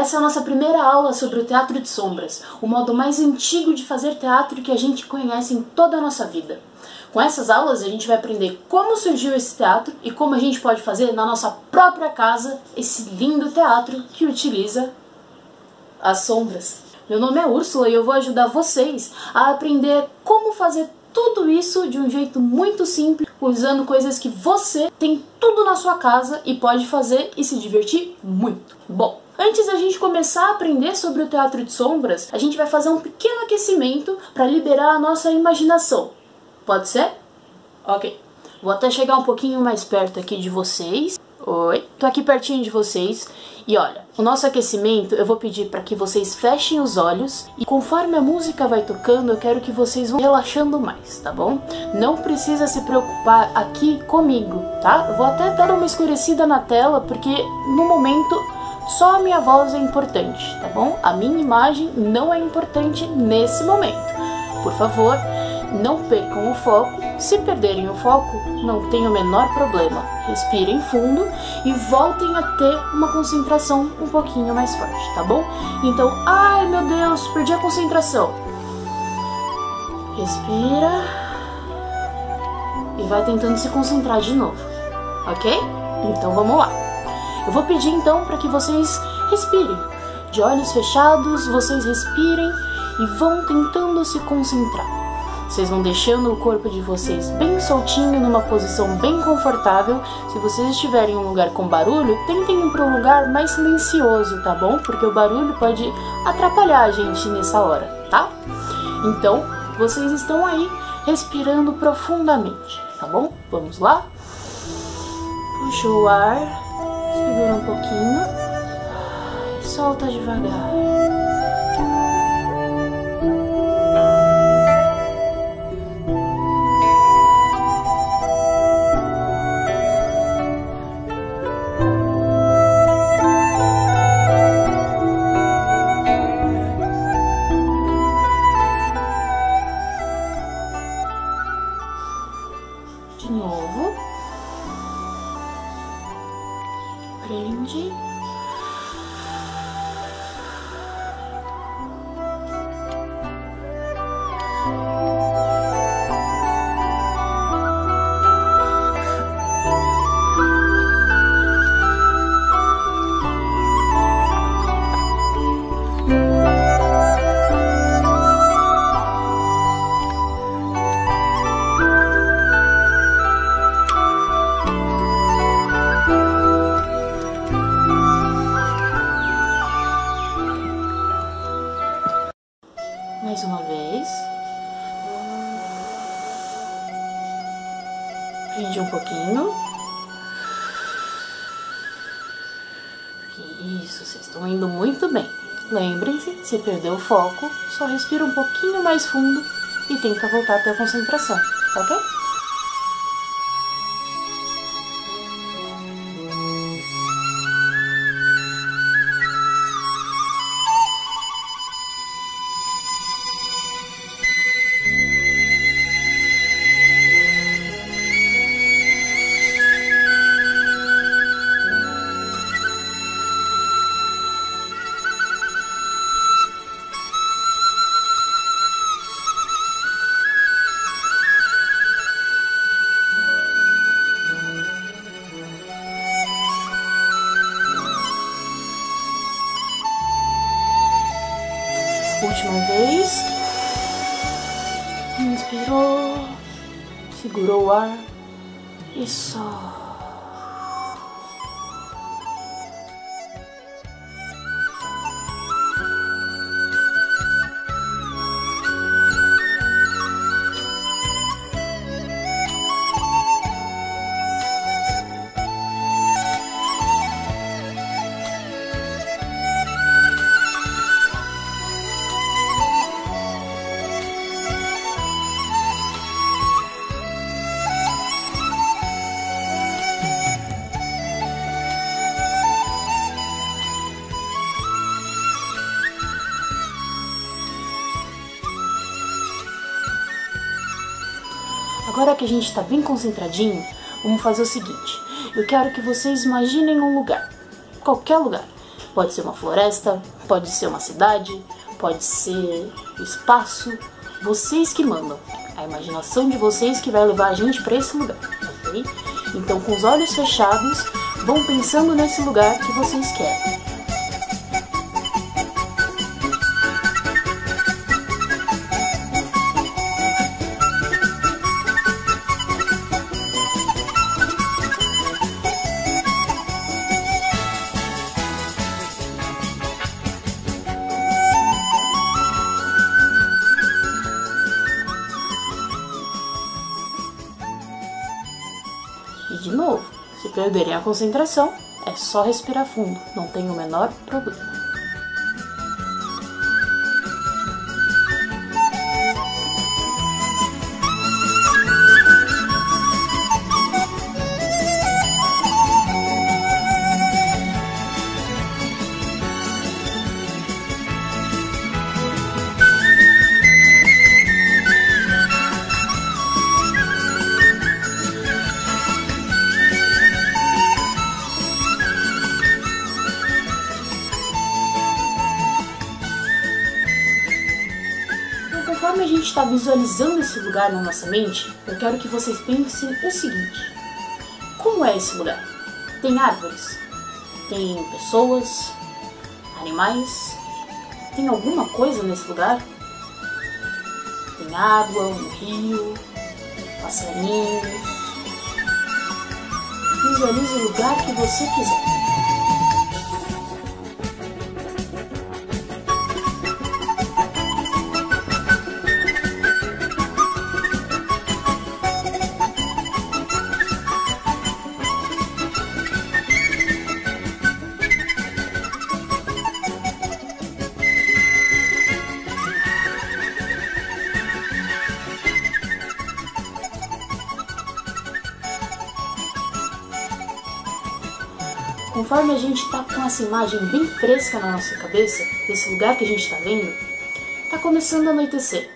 Essa é a nossa primeira aula sobre o teatro de sombras, o modo mais antigo de fazer teatro que a gente conhece em toda a nossa vida. Com essas aulas a gente vai aprender como surgiu esse teatro e como a gente pode fazer na nossa própria casa esse lindo teatro que utiliza as sombras. Meu nome é Úrsula e eu vou ajudar vocês a aprender como fazer tudo isso de um jeito muito simples, usando coisas que você tem tudo na sua casa e pode fazer e se divertir muito. Bom, antes da gente começar a aprender sobre o teatro de sombras, a gente vai fazer um pequeno aquecimento para liberar a nossa imaginação. Pode ser? Ok. Vou até chegar um pouquinho mais perto aqui de vocês. Oi. Tô aqui pertinho de vocês. E olha, o nosso aquecimento eu vou pedir para que vocês fechem os olhos e conforme a música vai tocando, eu quero que vocês vão relaxando mais, tá bom? Não precisa se preocupar aqui comigo, tá? Eu vou até dar uma escurecida na tela porque no momento só a minha voz é importante, tá bom? A minha imagem não é importante nesse momento. Por favor, não percam o foco. Se perderem o foco, não tem o menor problema. Respirem fundo e voltem a ter uma concentração um pouquinho mais forte, tá bom? Então, ai meu Deus, perdi a concentração. Respira e vai tentando se concentrar de novo, ok? Então vamos lá. Eu vou pedir então para que vocês respirem. De olhos fechados, vocês respirem e vão tentando se concentrar. Vocês vão deixando o corpo de vocês bem soltinho, numa posição bem confortável. Se vocês estiverem em um lugar com barulho, tentem ir para um lugar mais silencioso, tá bom? Porque o barulho pode atrapalhar a gente nessa hora, tá? Então, vocês estão aí respirando profundamente, tá bom? Vamos lá? Puxa o ar, segura um pouquinho, solta devagar. De novo. Prende. Mais uma vez. Prende um pouquinho. Isso, vocês estão indo muito bem. Lembrem-se, se perder o foco, só respira um pouquinho mais fundo e tenta voltar a ter a concentração, tá ok? Última vez. Inspirou, segurou o ar e só. Agora que a gente está bem concentradinho, vamos fazer o seguinte. Eu quero que vocês imaginem um lugar, qualquer lugar. Pode ser uma floresta, pode ser uma cidade, pode ser espaço. Vocês que mandam. A imaginação de vocês que vai levar a gente para esse lugar, ok? Então, com os olhos fechados, vão pensando nesse lugar que vocês querem. E de novo, se perderem a concentração, é só respirar fundo, não tem o menor problema. Conforme a gente está visualizando esse lugar na nossa mente, eu quero que vocês pensem o seguinte: como é esse lugar? Tem árvores? Tem pessoas? Animais? Tem alguma coisa nesse lugar? Tem água, um rio, passarinhos? Visualize o lugar que você quiser. Conforme a gente está com essa imagem bem fresca na nossa cabeça, desse lugar que a gente está vendo, tá começando a anoitecer,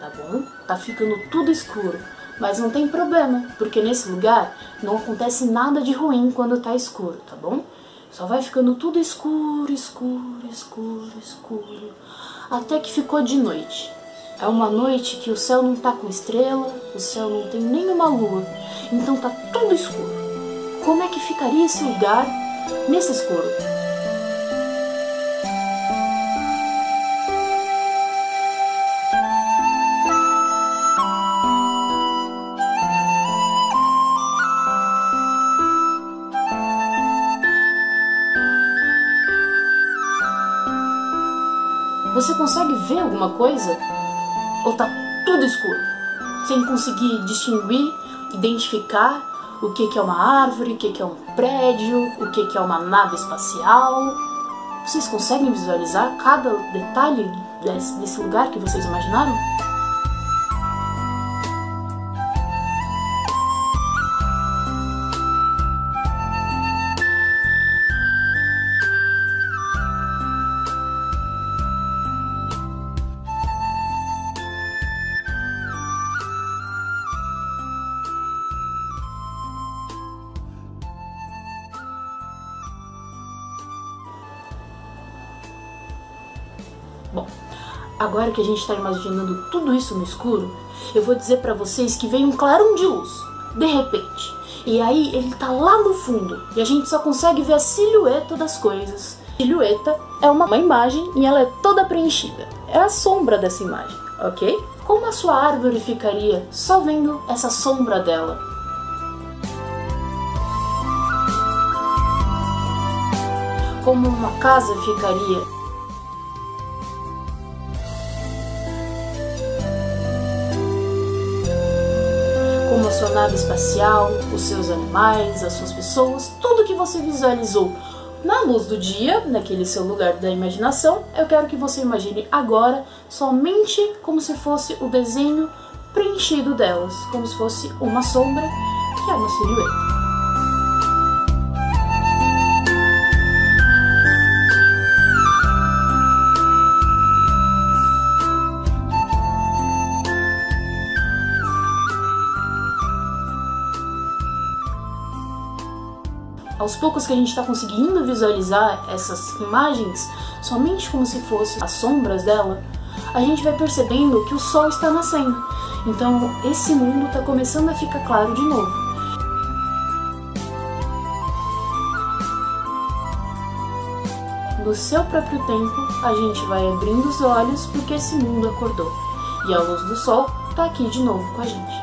tá bom? Tá ficando tudo escuro, mas não tem problema, porque nesse lugar não acontece nada de ruim quando tá escuro, tá bom? Só vai ficando tudo escuro, escuro, escuro, escuro, até que ficou de noite. É uma noite que o céu não tá com estrela, o céu não tem nenhuma lua, então tá tudo escuro. Como é que ficaria esse lugar nesse escuro? Você consegue ver alguma coisa? Ou tá tudo escuro? Sem conseguir distinguir, identificar o que é uma árvore, o que é um prédio, o que é uma nave espacial. Vocês conseguem visualizar cada detalhe desse lugar que vocês imaginaram? Bom, agora que a gente está imaginando tudo isso no escuro, eu vou dizer para vocês que veio um clarão de luz, de repente. E aí ele tá lá no fundo e a gente só consegue ver a silhueta das coisas. Silhueta é uma imagem e ela é toda preenchida. É a sombra dessa imagem, ok? Como a sua árvore ficaria só vendo essa sombra dela? Como uma casa ficaria? Como a sua nave espacial, os seus animais, as suas pessoas, tudo que você visualizou na luz do dia, naquele seu lugar da imaginação, eu quero que você imagine agora somente como se fosse o desenho preenchido delas, como se fosse uma sombra, que é uma silhueta. aos poucos que a gente está conseguindo visualizar essas imagens, somente como se fossem as sombras dela, a gente vai percebendo que o sol está nascendo. Então esse mundo está começando a ficar claro de novo. No seu próprio tempo, a gente vai abrindo os olhos porque esse mundo acordou. E a luz do sol está aqui de novo com a gente.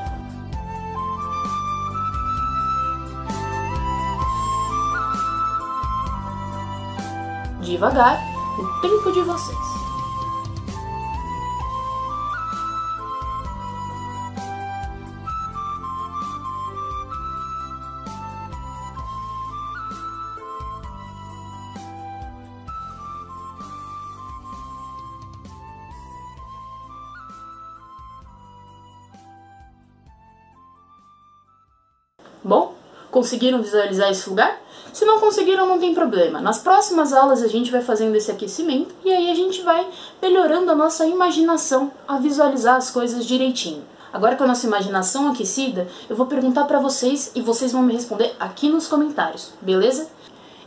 Devagar, o tempo de vocês. Bom, conseguiram visualizar esse lugar? Se não conseguiram, não tem problema. Nas próximas aulas a gente vai fazendo esse aquecimento e aí a gente vai melhorando a nossa imaginação a visualizar as coisas direitinho. Agora com a nossa imaginação aquecida, eu vou perguntar pra vocês e vocês vão me responder aqui nos comentários, beleza?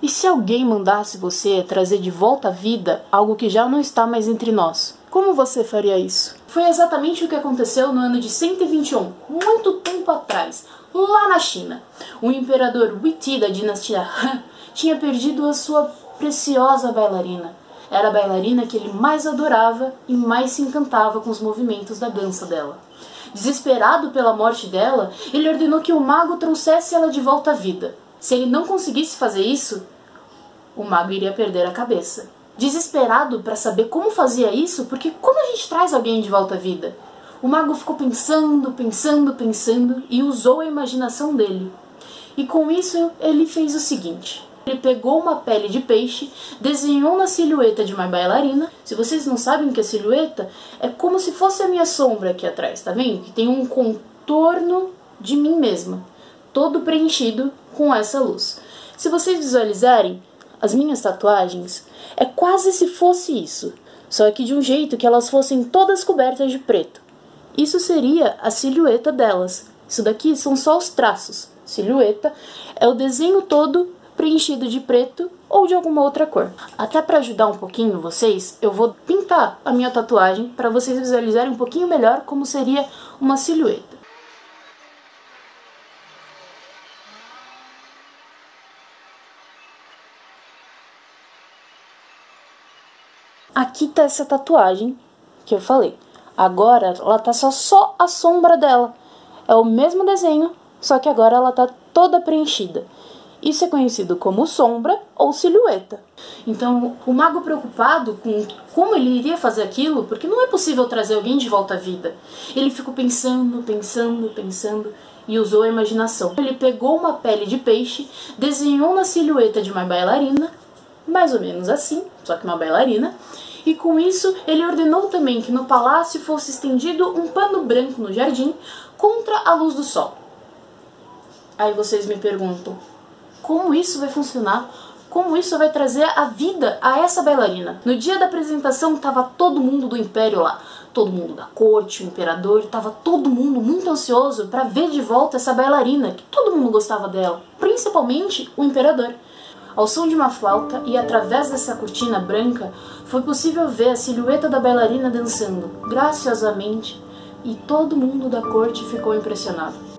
E se alguém mandasse você trazer de volta à vida algo que já não está mais entre nós? Como você faria isso? Foi exatamente o que aconteceu no ano de 121, muito tempo atrás, lá na China. O imperador Wuti da dinastia Han tinha perdido a sua preciosa bailarina. Era a bailarina que ele mais adorava e mais se encantava com os movimentos da dança dela. Desesperado pela morte dela, ele ordenou que o mago trouxesse ela de volta à vida. Se ele não conseguisse fazer isso, o mago iria perder a cabeça. Desesperado para saber como fazia isso, porque como a gente traz alguém de volta à vida? O mago ficou pensando e usou a imaginação dele. E com isso ele fez o seguinte. Ele pegou uma pele de peixe, desenhou na silhueta de uma bailarina. Se vocês não sabem o que é silhueta, é como se fosse a minha sombra aqui atrás, tá vendo? Que tem um contorno de mim mesma, todo preenchido com essa luz. Se vocês visualizarem, as minhas tatuagens é quase se fosse isso, só que de um jeito que elas fossem todas cobertas de preto. Isso seria a silhueta delas. Isso daqui são só os traços. Silhueta é o desenho todo preenchido de preto ou de alguma outra cor. Até para ajudar um pouquinho vocês, eu vou pintar a minha tatuagem para vocês visualizarem um pouquinho melhor como seria uma silhueta. Aqui tá essa tatuagem que eu falei. Agora ela tá só a sombra dela. É o mesmo desenho, só que agora ela tá toda preenchida. Isso é conhecido como sombra ou silhueta. Então, o mago preocupado com como ele iria fazer aquilo, porque não é possível trazer alguém de volta à vida. Ele ficou pensando e usou a imaginação. Ele pegou uma pele de peixe, desenhou na silhueta de uma bailarina, mais ou menos assim, só que uma bailarina, e com isso ele ordenou também que no palácio fosse estendido um pano branco no jardim contra a luz do sol. Aí vocês me perguntam, como isso vai funcionar? Como isso vai trazer a vida a essa bailarina? No dia da apresentação estava todo mundo do império lá, todo mundo da corte, o imperador, estava todo mundo muito ansioso para ver de volta essa bailarina, que todo mundo gostava dela, principalmente o imperador. Ao som de uma flauta e através dessa cortina branca, foi possível ver a silhueta da bailarina dançando, graciosamente, e todo mundo da corte ficou impressionado.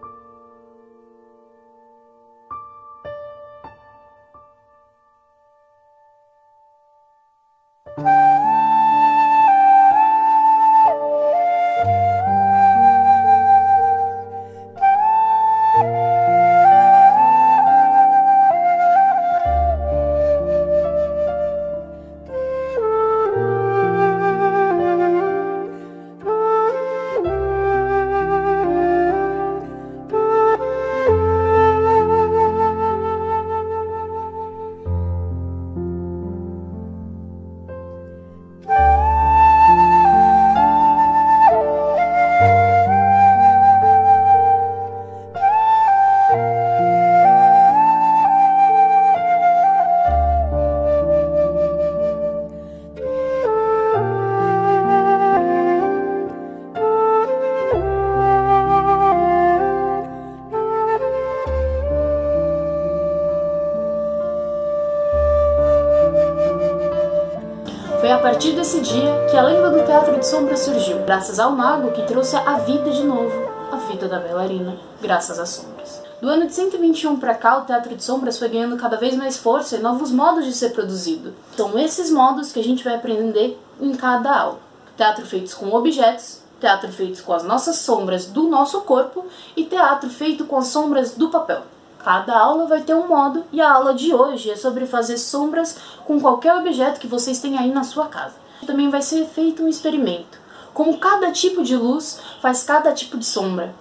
partir desse dia que a lenda do teatro de sombras surgiu, graças ao mago que trouxe a vida de novo, a vida da bailarina, graças às sombras. Do ano de 121 para cá, o teatro de sombras foi ganhando cada vez mais força e novos modos de ser produzido. São esses modos que a gente vai aprender em cada aula. Teatro feitos com objetos, teatro feitos com as nossas sombras do nosso corpo e teatro feito com as sombras do papel. Cada aula vai ter um modo e a aula de hoje é sobre fazer sombras com qualquer objeto que vocês têm aí na sua casa. Também vai ser feito um experimento. Como cada tipo de luz faz cada tipo de sombra.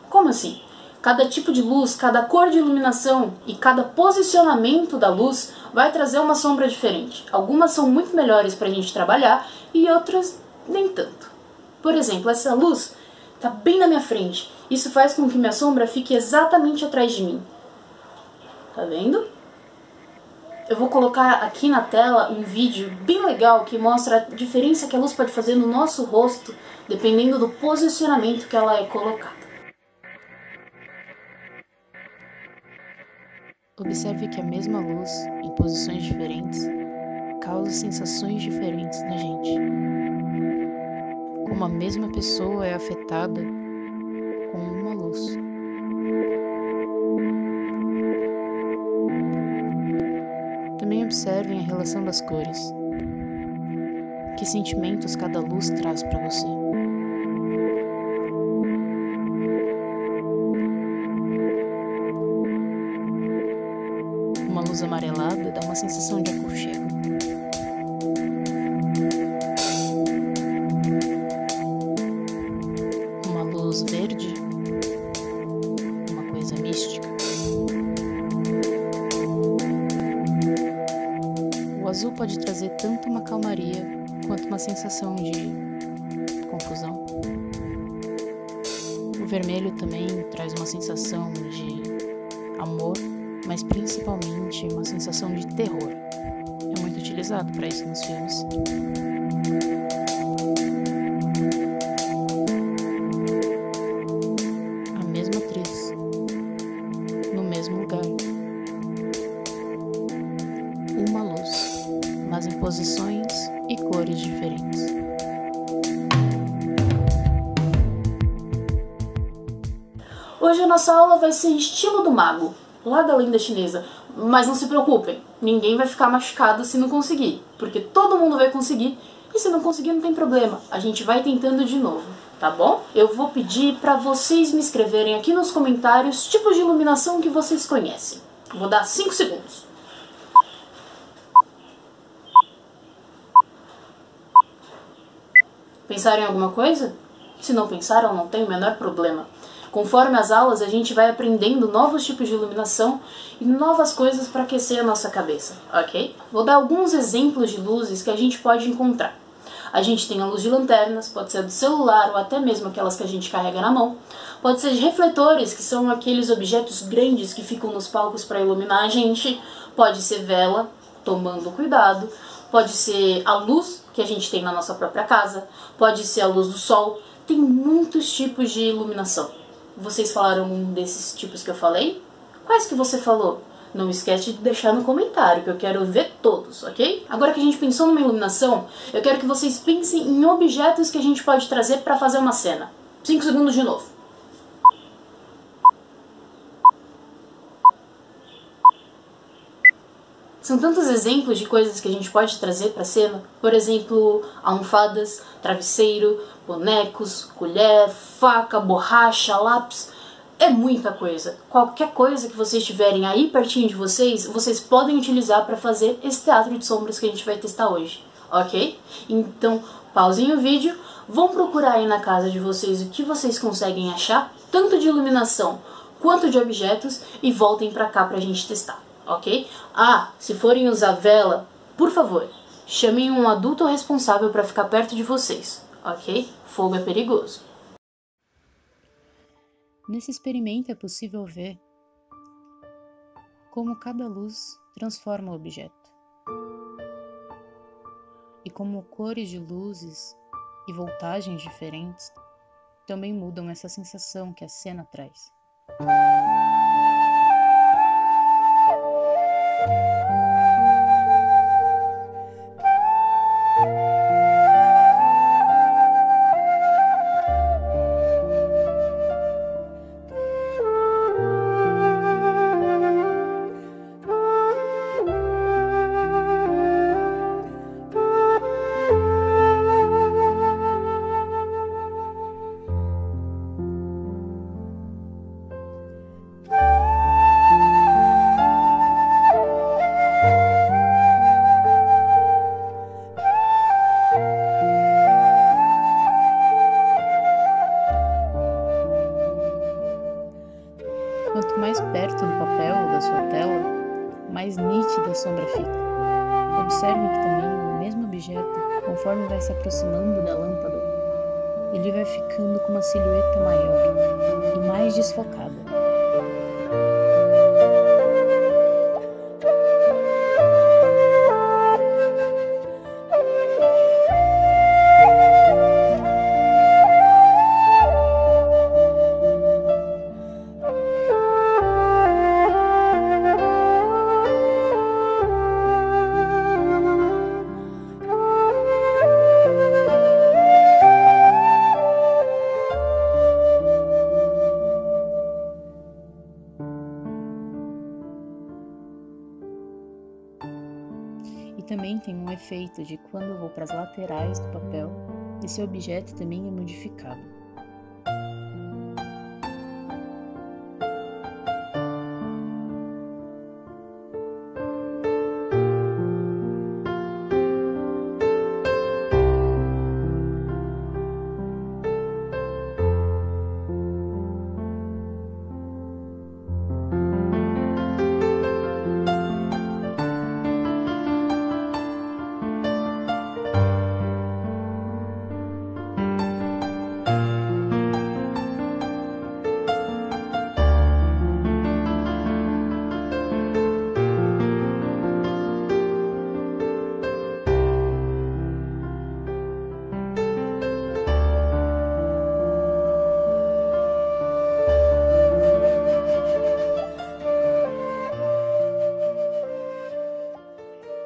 Como assim? Cada tipo de luz, cada cor de iluminação e cada posicionamento da luz vai trazer uma sombra diferente. Algumas são muito melhores para a gente trabalhar e outras nem tanto. Por exemplo, essa luz está bem na minha frente. Isso faz com que minha sombra fique exatamente atrás de mim. Tá vendo? Eu vou colocar aqui na tela um vídeo bem legal que mostra a diferença que a luz pode fazer no nosso rosto, dependendo do posicionamento que ela é colocada. Observe que a mesma luz, em posições diferentes, causa sensações diferentes na gente. Como a mesma pessoa é afetada com uma luz. Também observem a relação das cores. Que sentimentos cada luz traz para você. Uma luz amarelada dá uma sensação de aconchego. Uma luz verde, uma coisa mística. O azul pode trazer tanto uma calmaria quanto uma sensação de confusão. O vermelho também traz uma sensação de amor, mas principalmente uma sensação de terror. É muito utilizado para isso nos filmes. A mesma atriz, no mesmo lugar. Uma luz, mas em posições e cores diferentes. Hoje a nossa aula vai ser estilo do mago, lá da lenda chinesa. Mas não se preocupem, ninguém vai ficar machucado se não conseguir, porque todo mundo vai conseguir, e se não conseguir não tem problema, a gente vai tentando de novo, tá bom? Eu vou pedir para vocês me escreverem aqui nos comentários tipos de iluminação que vocês conhecem. Vou dar 5 segundos. Pensaram em alguma coisa? Se não pensaram, não tem o menor problema. Conforme as aulas, a gente vai aprendendo novos tipos de iluminação e novas coisas para aquecer a nossa cabeça, ok? Vou dar alguns exemplos de luzes que a gente pode encontrar. A gente tem a luz de lanternas, pode ser do celular ou até mesmo aquelas que a gente carrega na mão. Pode ser de refletores, que são aqueles objetos grandes que ficam nos palcos para iluminar a gente. Pode ser vela, tomando cuidado. Pode ser a luz que a gente tem na nossa própria casa. Pode ser a luz do sol. Tem muitos tipos de iluminação. Vocês falaram um desses tipos que eu falei? Quais que você falou? Não esquece de deixar no comentário, que eu quero ver todos, ok? Agora que a gente pensou numa iluminação, eu quero que vocês pensem em objetos que a gente pode trazer para fazer uma cena. 5 segundos de novo. São tantos exemplos de coisas que a gente pode trazer para a cena. Por exemplo, almofadas, travesseiro, bonecos, colher, faca, borracha, lápis. É muita coisa. Qualquer coisa que vocês tiverem aí pertinho de vocês, vocês podem utilizar para fazer esse teatro de sombras que a gente vai testar hoje, ok? Então, pausem o vídeo, vão procurar aí na casa de vocês o que vocês conseguem achar, tanto de iluminação quanto de objetos, e voltem para cá para a gente testar. Ok? Ah, se forem usar vela, por favor, chamem um adulto responsável para ficar perto de vocês, ok? Fogo é perigoso. Nesse experimento é possível ver como cada luz transforma o objeto e como cores de luzes e voltagens diferentes também mudam essa sensação que a cena traz. mais perto do papel ou da sua tela, mais nítida a sombra fica. Observe que também o mesmo objeto, conforme vai se aproximando da lâmpada, ele vai ficando com uma silhueta maior e mais desfocada. E também tem um efeito de quando eu vou para as laterais do papel, esse objeto também é modificado.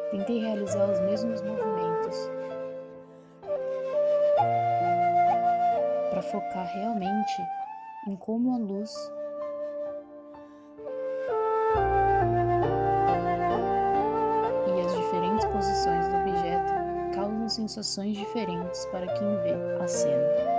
Tentei realizar os mesmos movimentos para focar realmente em como a luz e as diferentes posições do objeto causam sensações diferentes para quem vê a cena.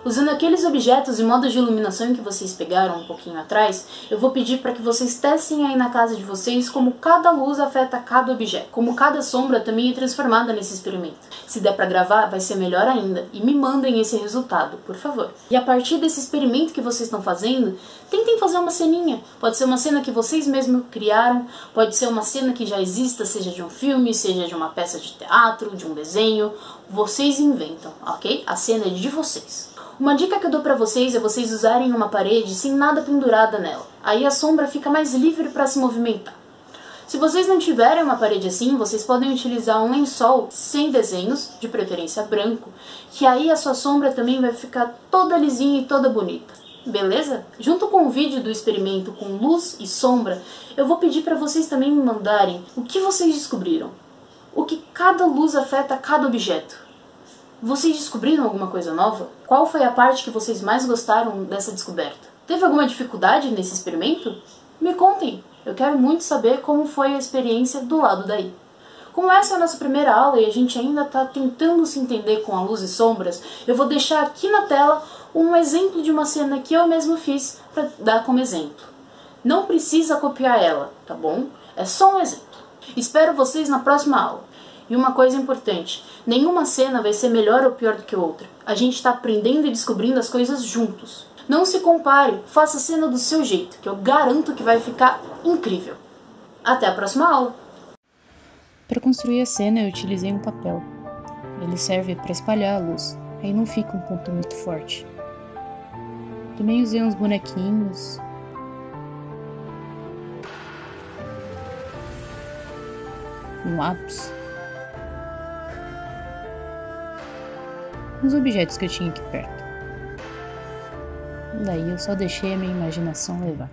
Usando aqueles objetos e modos de iluminação que vocês pegaram um pouquinho atrás, eu vou pedir para que vocês testem aí na casa de vocês como cada luz afeta cada objeto, como cada sombra também é transformada nesse experimento. Se der para gravar, vai ser melhor ainda, e me mandem esse resultado, por favor. E a partir desse experimento que vocês estão fazendo, tentem fazer uma ceninha. Pode ser uma cena que vocês mesmos criaram, pode ser uma cena que já exista, seja de um filme, seja de uma peça de teatro, de um desenho. Vocês inventam, ok? A cena é de vocês. Uma dica que eu dou pra vocês é vocês usarem uma parede sem nada pendurada nela. Aí a sombra fica mais livre para se movimentar. Se vocês não tiverem uma parede assim, vocês podem utilizar um lençol sem desenhos, de preferência branco, que aí a sua sombra também vai ficar toda lisinha e toda bonita. Beleza? Junto com o vídeo do experimento com luz e sombra, eu vou pedir para vocês também me mandarem o que vocês descobriram. O que cada luz afeta cada objeto. Vocês descobriram alguma coisa nova? Qual foi a parte que vocês mais gostaram dessa descoberta? Teve alguma dificuldade nesse experimento? Me contem! Eu quero muito saber como foi a experiência do lado daí. Como essa é a nossa primeira aula e a gente ainda está tentando se entender com a luz e sombras, eu vou deixar aqui na tela um exemplo de uma cena que eu mesmo fiz para dar como exemplo. Não precisa copiar ela, tá bom? É só um exemplo. Espero vocês na próxima aula. E uma coisa importante, nenhuma cena vai ser melhor ou pior do que outra. A gente está aprendendo e descobrindo as coisas juntos. Não se compare, faça a cena do seu jeito, que eu garanto que vai ficar incrível. Até a próxima aula! Para construir a cena eu utilizei um papel. Ele serve para espalhar a luz, aí não fica um ponto muito forte. Também usei uns bonequinhos. Um lápis. Uns objetos que eu tinha aqui perto. Daí eu só deixei a minha imaginação levar.